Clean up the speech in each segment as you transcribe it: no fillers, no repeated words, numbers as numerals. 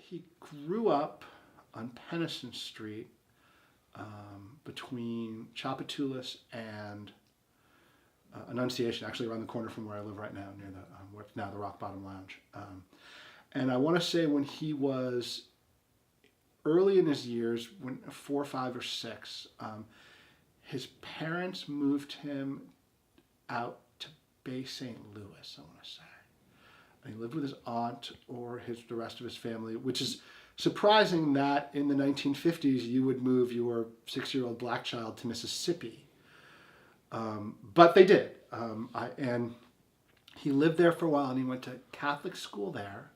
he grew up on Penison Street between Chapatulas and Annunciation, actually around the corner from where I live right now, near the what's now the Rock Bottom Lounge. And I want to say when he was early in his years, when 4, 5, or 6, his parents moved him out to Bay St. Louis, I want to say. And he lived with his aunt or the rest of his family, which is surprising that in the 1950s you would move your 6-year-old black child to Mississippi. But they did. And he lived there for a while, and he went to Catholic school there.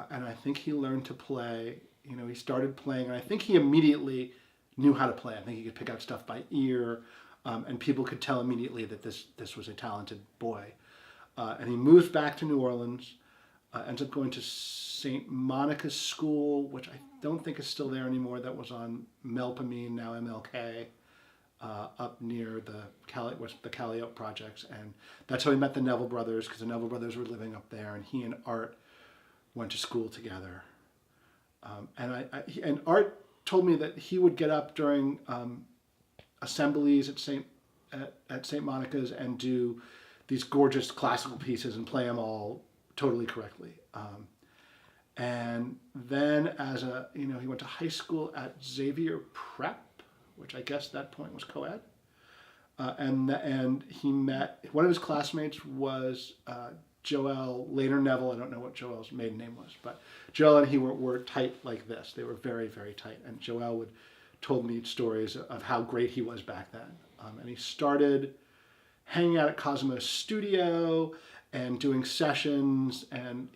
And I think he learned to play. He started playing, and I think he immediately knew how to play. I think he could pick out stuff by ear, and people could tell immediately that this was a talented boy. And he moved back to New Orleans, ends up going to St. Monica's School, which I don't think is still there anymore. That was on Melpomene, now MLK, up near the Calliope projects. And that's how he met the Neville brothers, because the Neville brothers were living up there, and he and Art went to school together. And Art told me that he would get up during assemblies at St. Monica's and do these gorgeous classical pieces and play them all totally correctly. And then he went to high school at Xavier Prep, which I guess at that point was co-ed. And he met, one of his classmates was Joel, later Neville. I don't know what Joel's maiden name was, but Joel and he were tight like this. They were very, very tight. And Joel told me stories of how great he was back then. And he started hanging out at Cosmo's studio and doing sessions. And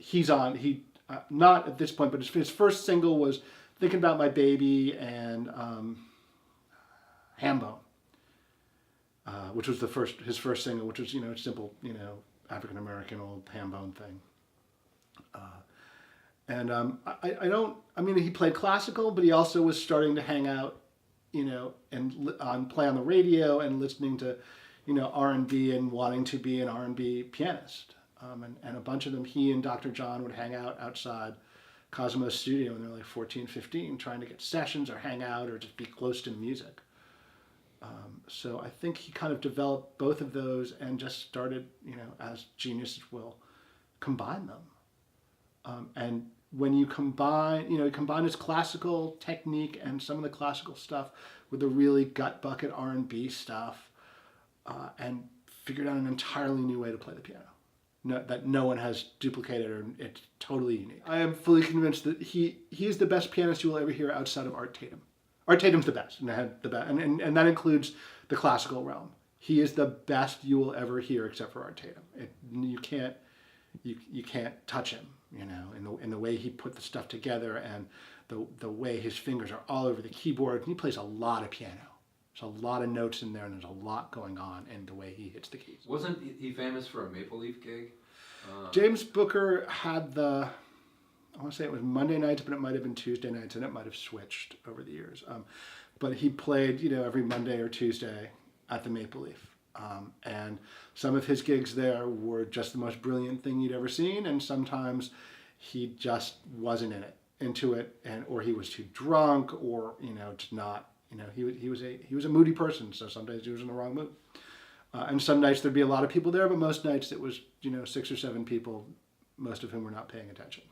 not at this point, but his first single was Thinking About My Baby and Hambone, which was his first single, which was, simple, African-American old ham bone thing. He played classical, but he also was starting to hang out, and play on the radio and listening to, R&B and wanting to be an R&B pianist. And a bunch of them, he and Dr. John would hang out outside Cosmo's studio when they were like 14, 15, trying to get sessions or hang out or just be close to music. So I think he kind of developed both of those and just started, as geniuses will, combine them. And when you combine, he combined his classical technique and some of the classical stuff with the really gut bucket R&B stuff, and figured out an entirely new way to play the piano that no one has duplicated, or it's totally unique. I am fully convinced that he is the best pianist you will ever hear outside of Art Tatum. Art Tatum's the best, and that includes the classical realm. He is the best you will ever hear, except for Art Tatum. You can't touch him, in the way he put the stuff together and the way his fingers are all over the keyboard. He plays a lot of piano. There's a lot of notes in there, and there's a lot going on in the way he hits the keys. Wasn't he famous for a Maple Leaf gig? James Booker had I want to say it was Monday nights, but it might have been Tuesday nights, and it might have switched over the years. But he played, every Monday or Tuesday at the Maple Leaf. And some of his gigs there were just the most brilliant thing you'd ever seen, and sometimes he just wasn't into it, or he was too drunk, or just not. He was a moody person, so sometimes he was in the wrong mood. And some nights there'd be a lot of people there, but most nights it was 6 or 7 people, most of whom were not paying attention.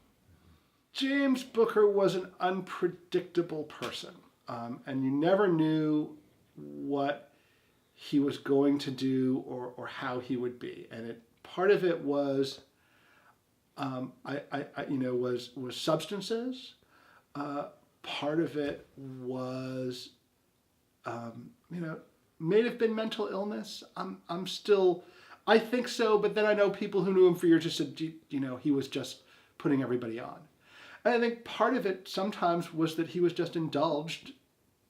James Booker was an unpredictable person, and you never knew what he was going to do or how he would be. And part of it was, was substances. Part of it was, may have been mental illness. I think so, but then I know people who knew him for years just said, he was just putting everybody on. And I think part of it sometimes was that he was just indulged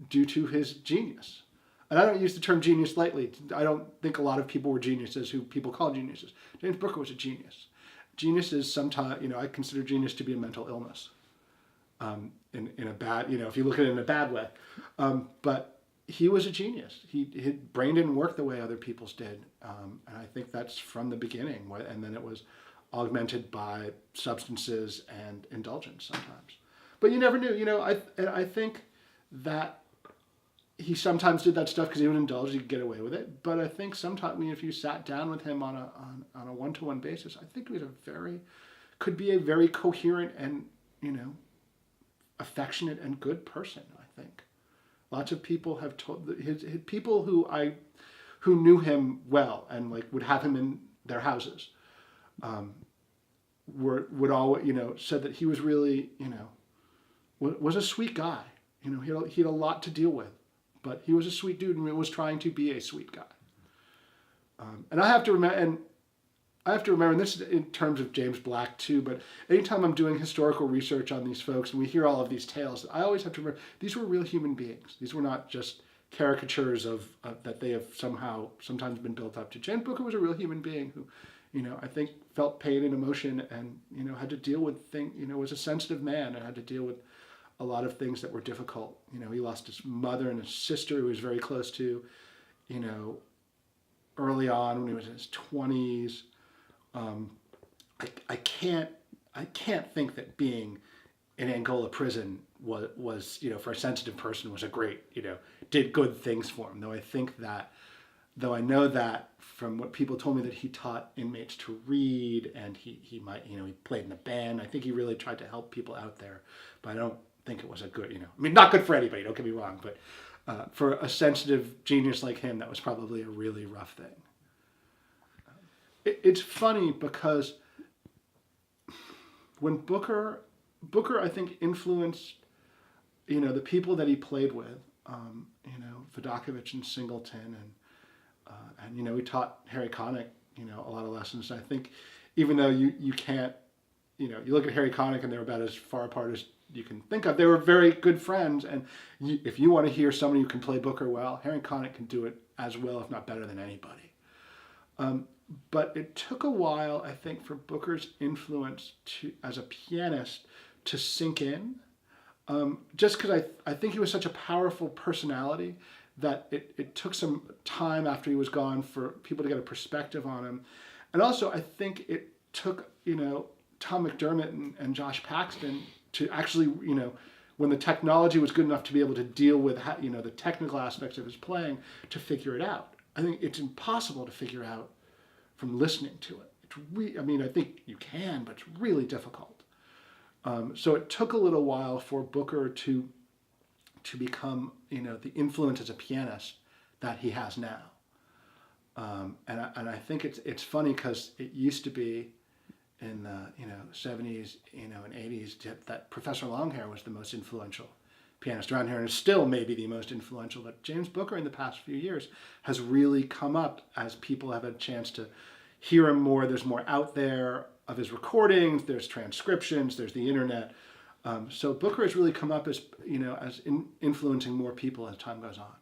due to his genius. And I don't use the term genius lightly. I don't think a lot of people were geniuses who people call geniuses. James Booker was a genius. Genius is sometimes, I consider genius to be a mental illness. In a bad, if you look at it in a bad way. But he was a genius. His brain didn't work the way other people's did. And I think that's from the beginning. And then it was augmented by substances and indulgence sometimes. But you never knew, I think that he sometimes did that stuff because he would indulge, he could get away with it. But I think sometimes, if you sat down with him on a one-to-one basis, I think he was could be a very coherent and, affectionate and good person, I think. Lots of people have told, his people who knew him well and like would have him in their houses, would always, said that he was really, was a sweet guy. He had a lot to deal with, but he was a sweet dude and was trying to be a sweet guy. And I have to remember, and this is in terms of James Black too, but anytime I'm doing historical research on these folks and we hear all of these tales, I always have to remember these were real human beings. These were not just caricatures of that they have sometimes been built up to. James Booker was a real human being who, I think felt pain and emotion and, had to deal with things, was a sensitive man and had to deal with a lot of things that were difficult. He lost his mother and his sister who he was very close to, early on when he was in his 20s. I can't think that being in Angola prison was for a sensitive person was a great, did good things for him. Though I know that from what people told me that he taught inmates to read and he might, he played in the band. I think he really tried to help people out there, but I don't think it was a good, not good for anybody, don't get me wrong, but for a sensitive genius like him, that was probably a really rough thing. It's funny because when Booker, I think, influenced, the people that he played with, Vodakovich and Singleton, and he taught Harry Connick, a lot of lessons. I think even though you can't, you look at Harry Connick and they're about as far apart as you can think of, they were very good friends. And if you want to hear somebody who can play Booker well, Harry Connick can do it as well, if not better than anybody. But it took a while, I think, for Booker's influence as a pianist to sink in. Just because I think he was such a powerful personality that it took some time after he was gone for people to get a perspective on him. And also, I think it took, Tom McDermott and Josh Paxton to actually, when the technology was good enough to be able to deal with, the technical aspects of his playing, to figure it out. I think it's impossible to figure out from listening to it. I think you can, but it's really difficult. So it took a little while for Booker to become, the influence as a pianist that he has now. And I think it's funny because it used to be in the 70s, and 80s that Professor Longhair was the most influential pianist around here, and is still maybe the most influential. But James Booker in the past few years has really come up as people have had a chance to hear him more. There's more out there of his recordings. There's transcriptions. There's the internet. So Booker has really come up as influencing more people as time goes on.